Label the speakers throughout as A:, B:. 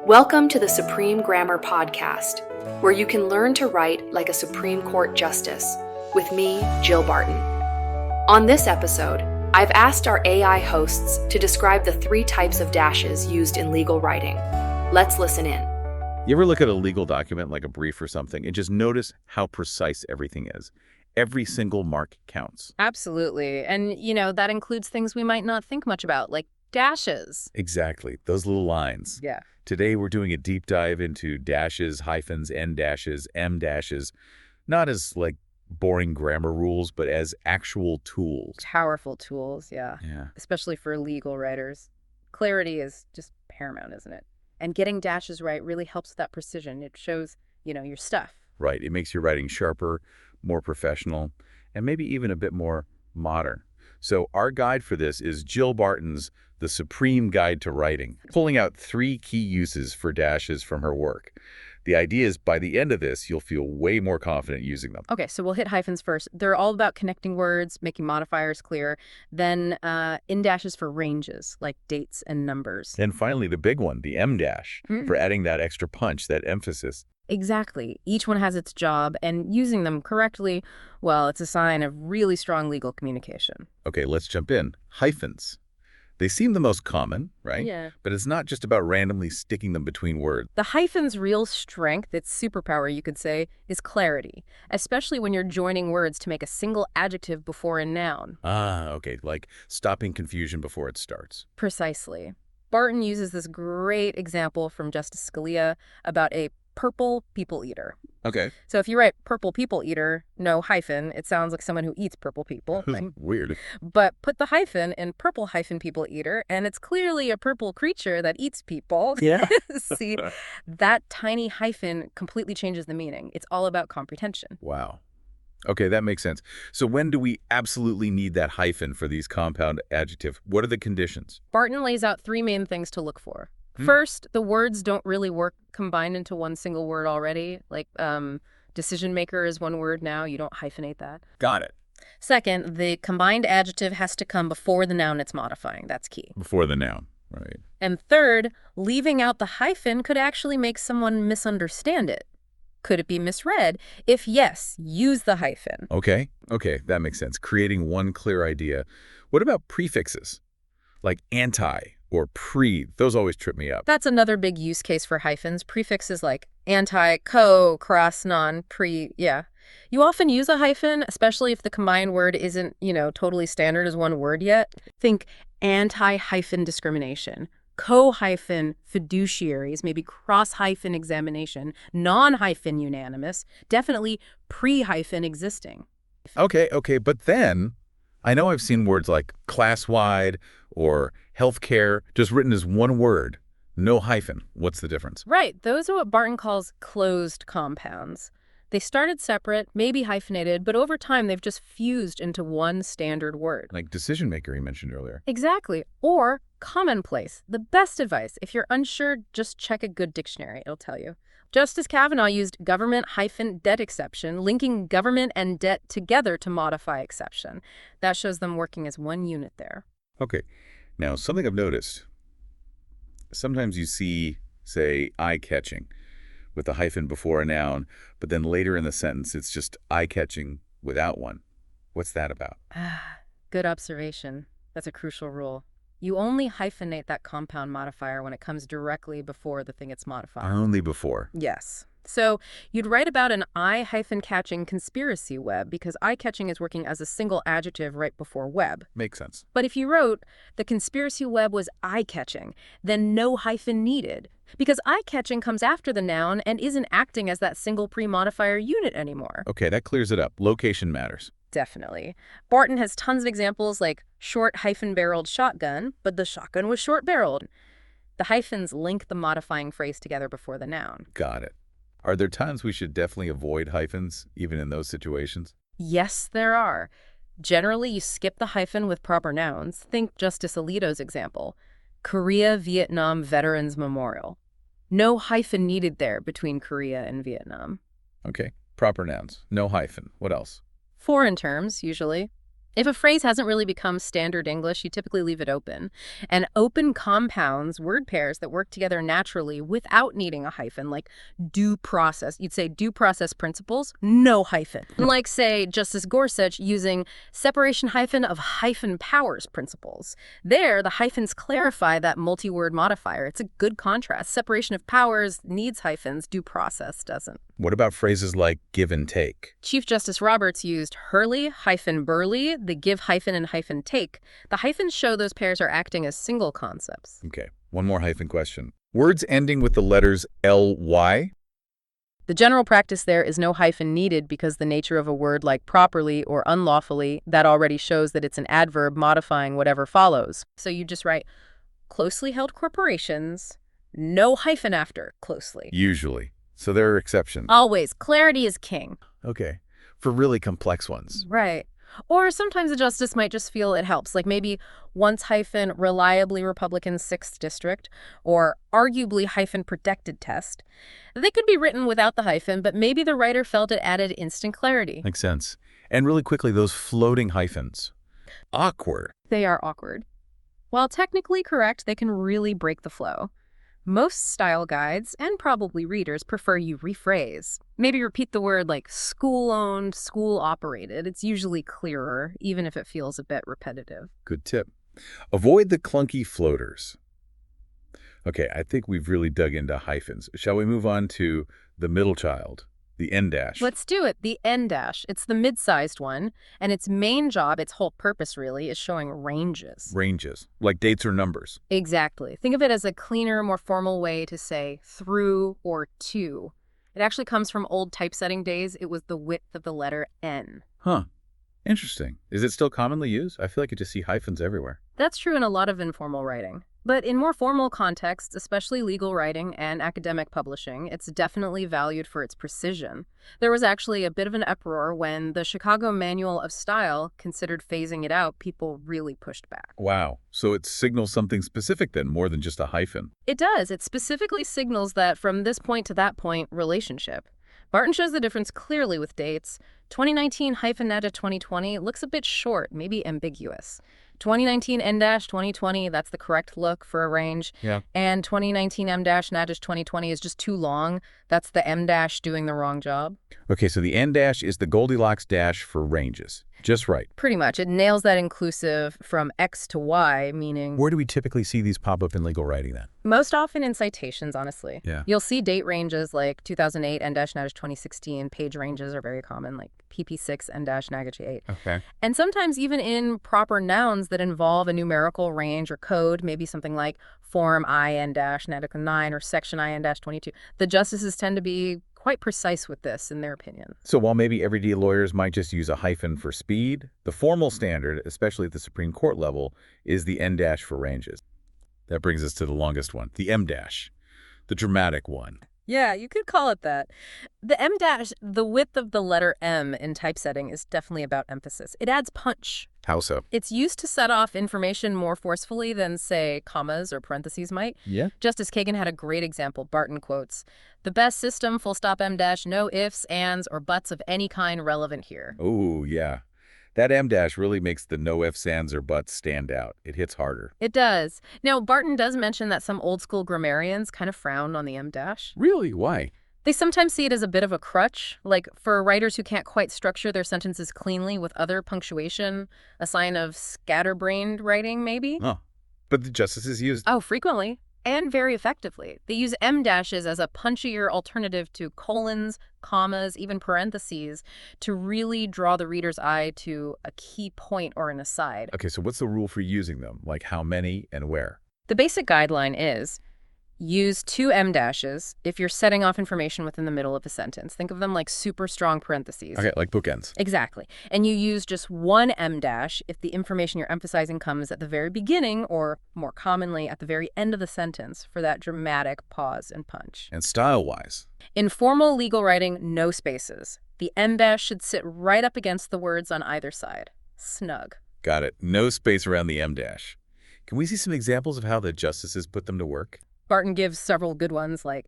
A: Welcome to the Supreme Grammar Podcast, where you can learn to write like a Supreme Court justice, with me, Jill Barton. On this episode, I've asked our AI hosts to describe the 3 types of dashes used in legal writing. Let's listen in.
B: You ever look at a legal document like a brief or something and just notice how precise everything is? Every single mark counts.
C: Absolutely. And, that includes things we might not think much about, like dashes.
B: Exactly. Those little lines.
C: Yeah.
B: Today, we're doing a deep dive into dashes, hyphens, N dashes, M dashes, not as boring grammar rules, but as actual tools.
C: Powerful tools, yeah.
B: Yeah.
C: Especially for legal writers. Clarity is just paramount, isn't it? And getting dashes right really helps with that precision. It shows, your stuff.
B: Right. It makes your writing sharper, more professional, and maybe even a bit more modern. So our guide for this is Jill Barton's The Supreme Guide to Writing, pulling out 3 key uses for dashes from her work. The idea is by the end of this, you'll feel way more confident using them.
C: Okay, so we'll hit hyphens first. They're all about connecting words, making modifiers clear. Then in dashes for ranges, like dates and numbers.
B: And finally, the big one, the M dash, for adding that extra punch, that emphasis.
C: Exactly. Each one has its job, and using them correctly, well, it's a sign of really strong legal communication.
B: Okay, let's jump in. Hyphens. They seem the most common, right?
C: Yeah.
B: But it's not just about randomly sticking them between words.
C: The hyphen's real strength, its superpower, you could say, is clarity, especially when you're joining words to make a single adjective before a noun.
B: Ah, okay, like stopping confusion before it starts.
C: Precisely. Barton uses this great example from Justice Scalia about a purple people eater.
B: Okay.
C: So if you write purple people eater, no hyphen, it sounds like someone who eats purple people.
B: Weird.
C: But put the hyphen in purple hyphen people eater, and it's clearly a purple creature that eats people.
B: Yeah.
C: See, that tiny hyphen completely changes the meaning. It's all about comprehension.
B: Wow. Okay, that makes sense. So when do we absolutely need that hyphen for these compound adjectives? What are the conditions?
C: Barton lays out 3 main things to look for. First, the words don't really work combined into one single word already. Like decision maker is one word now. You don't hyphenate that.
B: Got it.
C: Second, the combined adjective has to come before the noun it's modifying. That's key.
B: Before the noun, right.
C: And third, leaving out the hyphen could actually make someone misunderstand it. Could it be misread? If yes, use the hyphen.
B: Okay, that makes sense. Creating one clear idea. What about prefixes? Like anti or pre, those always trip me up.
C: That's another big use case for hyphens. Prefixes like anti, co, cross, non, pre, yeah. You often use a hyphen, especially if the combined word isn't, totally standard as one word yet. Think anti-hyphen discrimination, co-hyphen fiduciaries, maybe cross-hyphen examination, non-hyphen unanimous, definitely pre-hyphen existing.
B: Okay, but then I know I've seen words like class-wide or healthcare just written as one word, no hyphen. What's the difference?
C: Right. Those are what Barton calls closed compounds. They started separate, maybe hyphenated, but over time they've just fused into one standard word.
B: Like decision maker you mentioned earlier.
C: Exactly. Or commonplace. The best advice. If you're unsure, just check a good dictionary. It'll tell you. Justice Kavanaugh used government-debt exception, linking government and debt together to modify exception. That shows them working as one unit there.
B: Okay. Now, something I've noticed, sometimes you see, say, eye-catching with a hyphen before a noun, but then later in the sentence, it's just eye-catching without one. What's that about?
C: Good observation. That's a crucial rule. You only hyphenate that compound modifier when it comes directly before the thing it's modifying.
B: Only before.
C: Yes. So you'd write about an eye-catching conspiracy web because eye-catching is working as a single adjective right before web.
B: Makes sense.
C: But if you wrote, the conspiracy web was eye-catching, then no hyphen needed. Because eye-catching comes after the noun and isn't acting as that single pre-modifier unit anymore.
B: Okay, that clears it up. Location matters.
C: Definitely. Barton has tons of examples like short hyphen-barreled shotgun, but the shotgun was short-barreled. The hyphens link the modifying phrase together before the noun.
B: Got it. Are there times we should definitely avoid hyphens, even in those situations?
C: Yes, there are. Generally, you skip the hyphen with proper nouns. Think Justice Alito's example. Korea-Vietnam Veterans Memorial. No hyphen needed there between Korea and Vietnam.
B: Okay, proper nouns. No hyphen. What else?
C: Foreign terms, usually. If a phrase hasn't really become standard English, you typically leave it open. And open compounds, word pairs that work together naturally without needing a hyphen, like due process. You'd say due process principles, no hyphen. Like, say, Justice Gorsuch using separation hyphen of hyphen powers principles. There, the hyphens clarify that multi-word modifier. It's a good contrast. Separation of powers needs hyphens, due process doesn't.
B: What about phrases like give and take?
C: Chief Justice Roberts used Hurley hyphen Burley, the give hyphen and hyphen take. The hyphens show those pairs are acting as single concepts.
B: Okay, one more hyphen question. Words ending with the letters ly?
C: The general practice there is no hyphen needed because the nature of a word like properly or unlawfully, that already shows that it's an adverb modifying whatever follows. So you just write closely held corporations, no hyphen after closely.
B: Usually. So there are exceptions.
C: Always. Clarity is king.
B: Okay. For really complex ones.
C: Right. Or sometimes a justice might just feel it helps, like maybe once hyphen reliably Republican 6th district or arguably hyphen protected test. They could be written without the hyphen, but maybe the writer felt it added instant clarity.
B: Makes sense. And really quickly, those floating hyphens. Awkward.
C: They are awkward. While technically correct, they can really break the flow. Most style guides, and probably readers, prefer you rephrase. Maybe repeat the word like school-owned, school-operated. It's usually clearer, even if it feels a bit repetitive.
B: Good tip. Avoid the clunky floaters. Okay, I think we've really dug into hyphens. Shall we move on to the middle child, the en dash?
C: Let's do it. The en dash. It's the mid-sized one, and its main job, its whole purpose really, is showing ranges.
B: Ranges, like dates or numbers.
C: Exactly. Think of it as a cleaner, more formal way to say through or to. It actually comes from old typesetting days. It was the width of the letter N.
B: Huh. Interesting. Is it still commonly used? I feel like you just see hyphens everywhere.
C: That's true in a lot of informal writing. But in more formal contexts, especially legal writing and academic publishing, it's definitely valued for its precision. There was actually a bit of an uproar when the Chicago Manual of Style considered phasing it out. People really pushed back.
B: Wow. So it signals something specific then, more than just a hyphen.
C: It does. It specifically signals that from this point to that point relationship. Barton shows the difference clearly with dates. 2019 hyphen to 2020 looks a bit short, maybe ambiguous. 2019 N-2020, that's the correct look for a range.
B: Yeah.
C: And 2019 M-2020 is just too long. That's the M- doing the wrong job.
B: Okay, so the en dash is the Goldilocks dash for ranges. Just right.
C: Pretty much. It nails that inclusive from X to Y, meaning...
B: Where do we typically see these pop up in legal writing then?
C: Most often in citations, honestly.
B: Yeah.
C: You'll see date ranges like 2008 N-2016. Page ranges are very common, like PP6 N-8.
B: Okay.
C: And sometimes even in proper nouns that involve a numerical range or code, maybe something like form I N-9 or section I N-22. The justices tend to be quite precise with this, in their opinion.
B: So while maybe everyday lawyers might just use a hyphen for speed, the formal standard, especially at the Supreme Court level, is the en dash for ranges. That brings us to the longest one, the em dash, the dramatic one.
C: Yeah, you could call it that. The em dash, the width of the letter M in typesetting, is definitely about emphasis. It adds punch.
B: How so?
C: It's used to set off information more forcefully than, say, commas or parentheses might.
B: Yeah.
C: Justice Kagan had a great example. Barton quotes, "The best system, full stop em dash, no ifs, ands, or buts of any kind relevant here."
B: Oh, yeah. That em dash really makes the no ifs, ands, or buts stand out. It hits harder.
C: It does. Now, Barton does mention that some old school grammarians kind of frown on the em dash.
B: Really? Why?
C: They sometimes see it as a bit of a crutch, like for writers who can't quite structure their sentences cleanly with other punctuation, a sign of scatterbrained writing, maybe?
B: Oh, but the justices used...
C: Oh, frequently. And very effectively. They use em dashes as a punchier alternative to colons, commas, even parentheses, to really draw the reader's eye to a key point or an aside.
B: Okay, so what's the rule for using them? Like how many and where?
C: The basic guideline is use 2 em dashes if you're setting off information within the middle of a sentence. Think of them like super strong parentheses.
B: Okay, like bookends.
C: Exactly. And you use just 1 em dash if the information you're emphasizing comes at the very beginning or, more commonly, at the very end of the sentence for that dramatic pause and punch.
B: And style-wise?
C: In formal legal writing, no spaces. The em dash should sit right up against the words on either side. Snug.
B: Got it. No space around the em dash. Can we see some examples of how the justices put them to work?
C: Barton gives several good ones, like,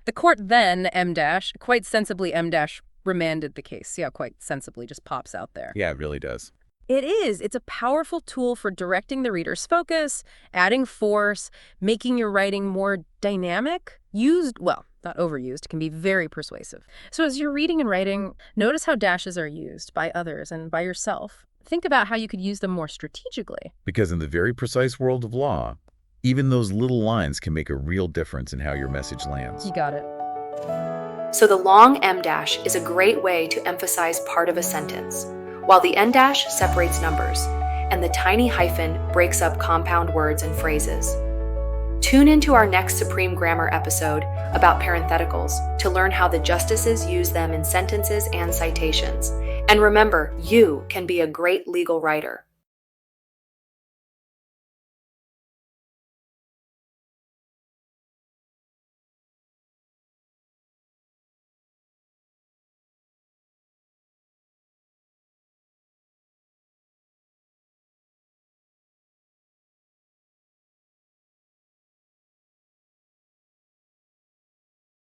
C: the court then, em dash, quite sensibly em dash, remanded the case. See how quite sensibly just pops out there.
B: Yeah, it really does.
C: It is. It's a powerful tool for directing the reader's focus, adding force, making your writing more dynamic. Used, well, not overused, can be very persuasive. So as you're reading and writing, notice how dashes are used by others and by yourself. Think about how you could use them more strategically.
B: Because in the very precise world of law, even those little lines can make a real difference in how your message lands.
C: You got it.
A: So the long em dash is a great way to emphasize part of a sentence, while the en dash separates numbers, and the tiny hyphen breaks up compound words and phrases. Tune into our next Supreme Grammar episode about parentheticals to learn how the justices use them in sentences and citations. And remember, you can be a great legal writer.